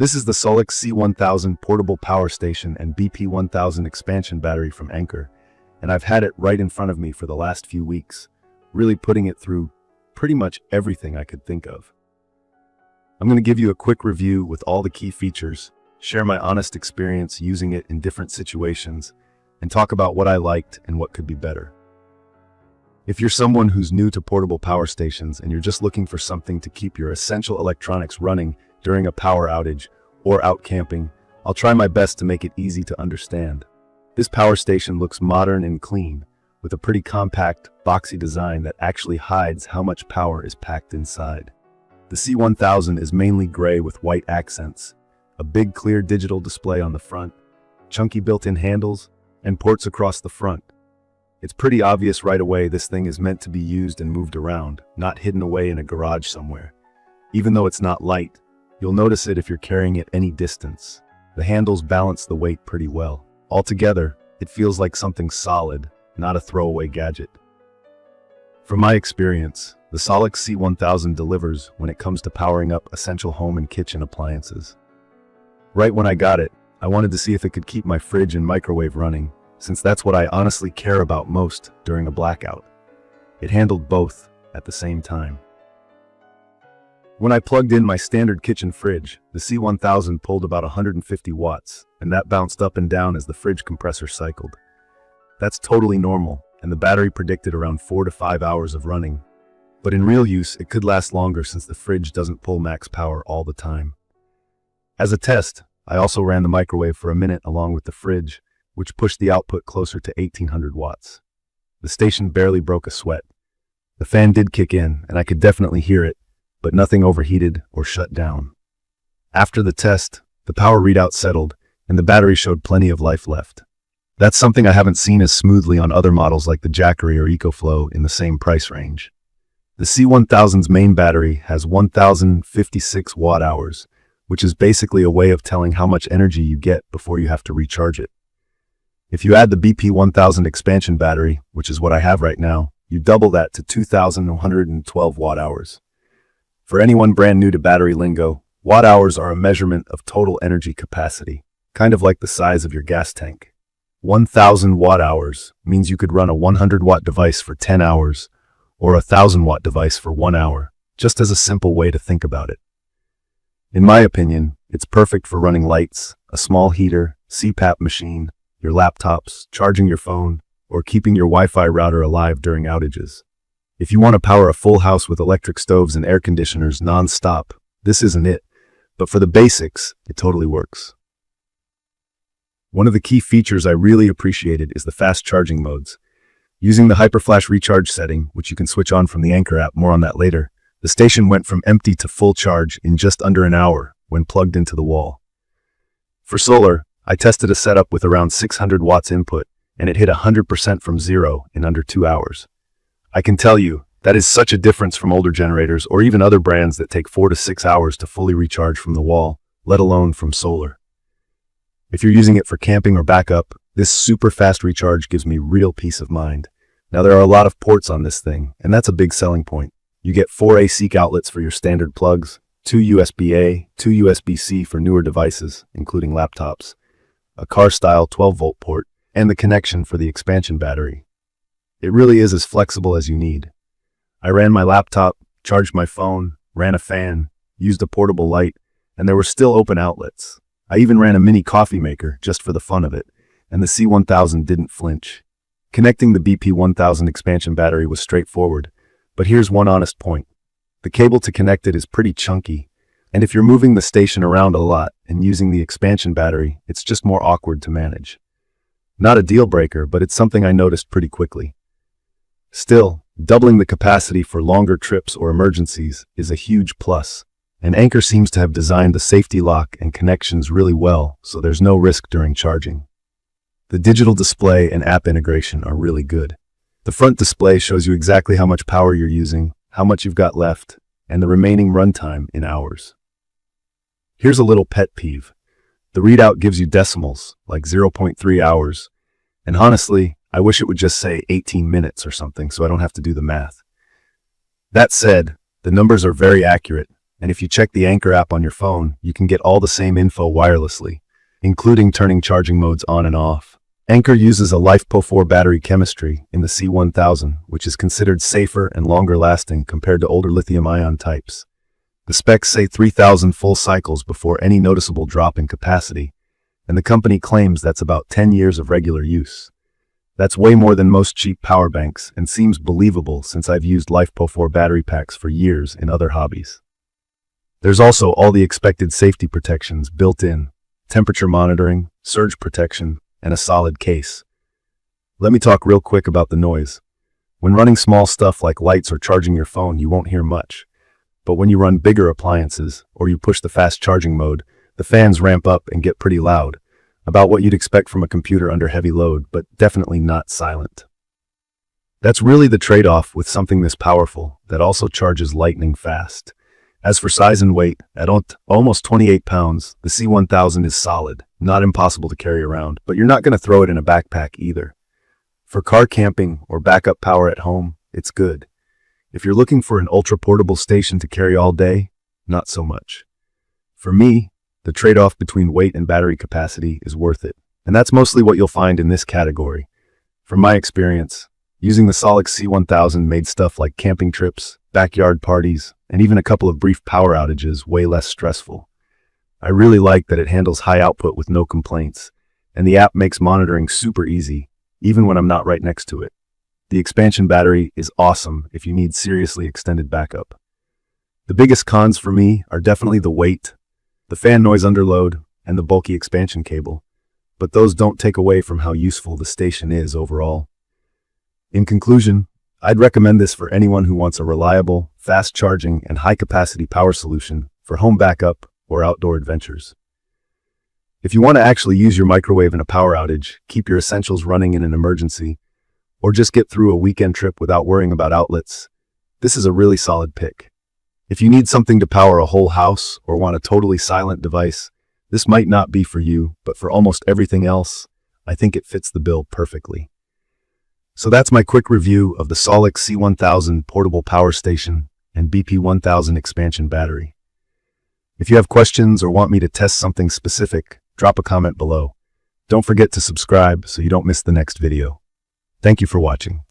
This is the SOLIX C1000 portable power station and BP1000 expansion battery from Anker, and I've had it right in front of me for the last few weeks, really putting it through pretty much everything I could think of. I'm going to give you a quick review with all the key features, share my honest experience using it in different situations, and talk about what I liked and what could be better. If you're someone who's new to portable power stations and you're just looking for something to keep your essential electronics running during a power outage or out camping, I'll try my best to make it easy to understand. This power station looks modern and clean, with a pretty compact, boxy design that actually hides how much power is packed inside. The C1000 is mainly gray with white accents, a big clear digital display on the front, chunky built-in handles, and ports across the front. It's pretty obvious right away this thing is meant to be used and moved around, not hidden away in a garage somewhere. Even though it's not light, you'll notice it if you're carrying it any distance. The handles balance the weight pretty well. Altogether, it feels like something solid, not a throwaway gadget. From my experience, the SOLIX C1000 delivers when it comes to powering up essential home and kitchen appliances. Right when I got it, I wanted to see if it could keep my fridge and microwave running, since that's what I honestly care about most during a blackout. It handled both at the same time. When I plugged in my standard kitchen fridge, the C1000 pulled about 150 watts, and that bounced up and down as the fridge compressor cycled. That's totally normal, and the battery predicted around 4 to 5 hours of running. But in real use, it could last longer since the fridge doesn't pull max power all the time. As a test, I also ran the microwave for a minute along with the fridge, which pushed the output closer to 1800 watts. The station barely broke a sweat. The fan did kick in, and I could definitely hear it, but nothing overheated or shut down. After the test, the power readout settled, and the battery showed plenty of life left. That's something I haven't seen as smoothly on other models like the Jackery or EcoFlow in the same price range. The C1000's main battery has 1056 watt-hours, which is basically a way of telling how much energy you get before you have to recharge it. If you add the BP1000 expansion battery, which is what I have right now, you double that to 2112 watt-hours. For anyone brand new to battery lingo, watt-hours are a measurement of total energy capacity, kind of like the size of your gas tank. 1000 watt-hours means you could run a 100-watt device for 10 hours, or a 1000-watt device for 1 hour, just as a simple way to think about it. In my opinion, it's perfect for running lights, a small heater, CPAP machine, your laptops, charging your phone, or keeping your Wi-Fi router alive during outages. If you want to power a full house with electric stoves and air conditioners non-stop, this isn't it, but for the basics, it totally works. One of the key features I really appreciated is the fast charging modes. Using the HyperFlash recharge setting, which you can switch on from the Anker app, more on that later, the station went from empty to full charge in just under an hour when plugged into the wall. For solar, I tested a setup with around 600 watts input, and it hit 100% from zero in under 2 hours. I can tell you, that is such a difference from older generators or even other brands that take 4 to 6 hours to fully recharge from the wall, let alone from solar. If you're using it for camping or backup, this super fast recharge gives me real peace of mind. Now there are a lot of ports on this thing, and that's a big selling point. You get 4 AC outlets for your standard plugs, 2 USB-A, 2 USB-C for newer devices, including laptops, a car-style 12-volt port, and the connection for the expansion battery. It really is as flexible as you need. I ran my laptop, charged my phone, ran a fan, used a portable light, and there were still open outlets. I even ran a mini coffee maker just for the fun of it, and the C1000 didn't flinch. Connecting the BP1000 expansion battery was straightforward, but here's one honest point. The cable to connect it is pretty chunky, and if you're moving the station around a lot and using the expansion battery, it's just more awkward to manage. Not a deal breaker, but it's something I noticed pretty quickly. Still, doubling the capacity for longer trips or emergencies is a huge plus, and Anker seems to have designed the safety lock and connections really well, so there's no risk during charging. The digital display and app integration are really good. The front display shows you exactly how much power you're using, how much you've got left, and the remaining runtime in hours. Here's a little pet peeve. The readout gives you decimals, like 0.3 hours, and honestly, I wish it would just say 18 minutes or something so I don't have to do the math. That said, the numbers are very accurate, And if you check the Anker app on your phone, you can get all the same info wirelessly, including turning charging modes on and off. Anker uses a LiFePO4 battery chemistry in the C1000, which is considered safer and longer lasting compared to older lithium-ion types. The specs say 3,000 full cycles before any noticeable drop in capacity, and the company claims that's about 10 years of regular use. That's way more than most cheap power banks and seems believable since I've used LiFePO4 battery packs for years in other hobbies. There's also all the expected safety protections built in: temperature monitoring, surge protection, and a solid case. Let me talk real quick about the noise. When running small stuff like lights or charging your phone, you won't hear much. But when you run bigger appliances, or you push the fast charging mode, the fans ramp up and get pretty loud, about what you'd expect from a computer under heavy load, but definitely not silent. That's really the trade-off with something this powerful, that also charges lightning fast. As for size and weight, at almost 28 pounds, the C1000 is solid, not impossible to carry around, but you're not going to throw it in a backpack either. For car camping or backup power at home, it's good. If you're looking for an ultra-portable station to carry all day, not so much. For me, the trade-off between weight and battery capacity is worth it, and that's mostly what you'll find in this category. From my experience, using the SOLIX C1000 made stuff like camping trips, backyard parties, and even a couple of brief power outages way less stressful. I really like that it handles high output with no complaints, and the app makes monitoring super easy, even when I'm not right next to it. The expansion battery is awesome if you need seriously extended backup. The biggest cons for me are definitely the weight, the fan noise underload, and the bulky expansion cable, but those don't take away from how useful the station is overall. In conclusion, I'd recommend this for anyone who wants a reliable, fast charging, and high-capacity power solution for home backup or outdoor adventures. If you want to actually use your microwave in a power outage, keep your essentials running in an emergency, or just get through a weekend trip without worrying about outlets, this is a really solid pick. If you need something to power a whole house or want a totally silent device, this might not be for you, but for almost everything else, I think it fits the bill perfectly. So that's my quick review of the SOLIX C1000 portable power station and BP1000 expansion battery. If you have questions or want me to test something specific, drop a comment below. Don't forget to subscribe so you don't miss the next video. Thank you for watching.